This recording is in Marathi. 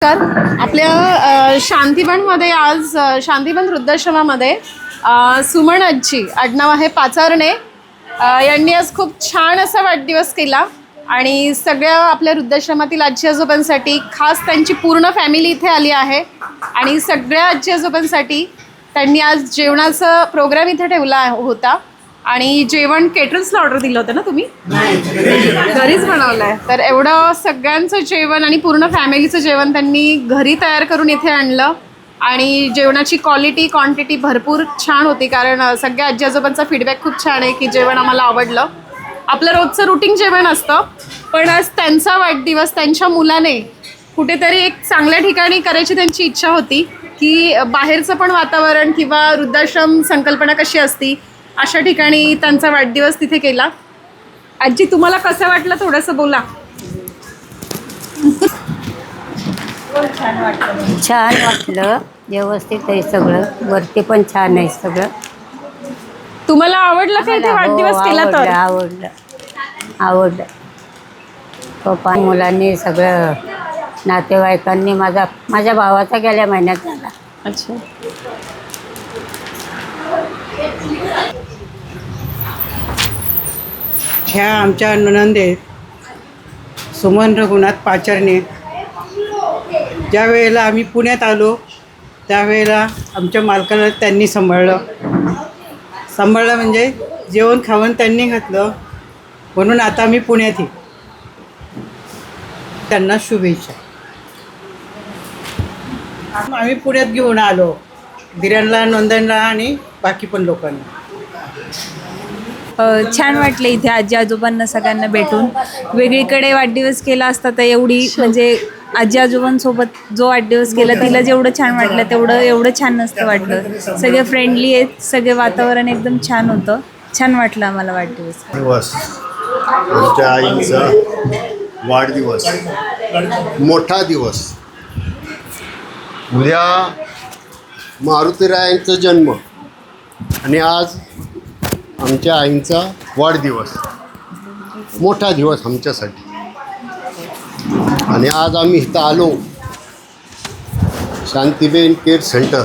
तर आपल्या शांतीवनमध्ये आज शांतीवन वृद्धाश्रमामध्ये सुमन आजी आडनाव आहे पाचारणे यांनी आज खूप छान असा वाढदिवस केला आणि सगळ्या आपल्या वृद्धाश्रमातील आजी आजोबांसाठी खास त्यांची पूर्ण फॅमिली इथे आली आहे आणि सगळ्या आजी आजोबांसाठी त्यांनी आज जेवणाचा प्रोग्राम इथे ठेवला होता आणि जेवण केटरर्सला ऑर्डर दिलं होतं ना तुम्ही? घरीच बनवलं आहे. तर एवढं सगळ्यांचं जेवण आणि पूर्ण फॅमिलीचं जेवण त्यांनी घरी तयार करून इथे आणलं आणि जेवणाची क्वालिटी क्वांटिटी भरपूर छान होती कारण सगळ्या आजी आजोबांचा फीडबॅक खूप छान आहे की जेवण आम्हाला आवडलं. आपलं रोजचं रुटीन जेवण असतं पण आज त्यांचा वाढदिवस त्यांच्या मुलाने कुठेतरी एक चांगल्या ठिकाणी करायची त्यांची इच्छा होती की बाहेरचं पण वातावरण किंवा वृद्धाश्रम संकल्पना कशी असती अशा ठिकाणी त्यांचा वाढदिवस तिथे केला. आजी तुम्हाला कसं वाटलं थोडंसं बोला. छान वाटलं, व्यवस्थित आहे सगळं, वरती पण छान आहे सगळं. तुम्हाला आवडलं का इथे वाढदिवस केला तर? आवडलं आवडलं. पप्पा मुलांनी सगळं नातेवाईकांनी माझ्या भावाचा गेल्या महिन्यात झाला. अच्छा. ह्या आमच्या नणंदे सुमन रघुनाथ पाचारणे. ज्या वेळेला आम्ही पुण्यात आलो त्यावेळेला आमच्या मालकाला त्यांनी सांभाळलं म्हणजे जेवण खावण त्यांनी घातलं म्हणून आता आम्ही पुण्यात त्यांना शुभेच्छा. आम्ही पुण्यात घेऊन आलो धीरांना नंदनला आणि बाकी पण लोकांना. छान वाटलं इथे आजी आजोबांना सगळ्यांना भेटून. वेगळीकडे वाढदिवस केला असता तर एवढी म्हणजे आजी आजोबांसोबत जो वाढदिवस केला तिला जेवढं छान वाटलं तेवढं एवढं छान नसतं वाटलं. सगळे फ्रेंडली आहेत, सगळे वातावरण एकदम छान होतं. छान वाटलं आम्हाला वाढदिवस. आमच्या आईचा वाढदिवस, मोठा दिवस. उद्या मारुतीरायांचा जन्म आणि आज आमच्या आईंचा वाढदिवस, मोठा दिवस आमच्यासाठी. आणि आज आम्ही इथं आलो शांतीबेन केअर सेंटर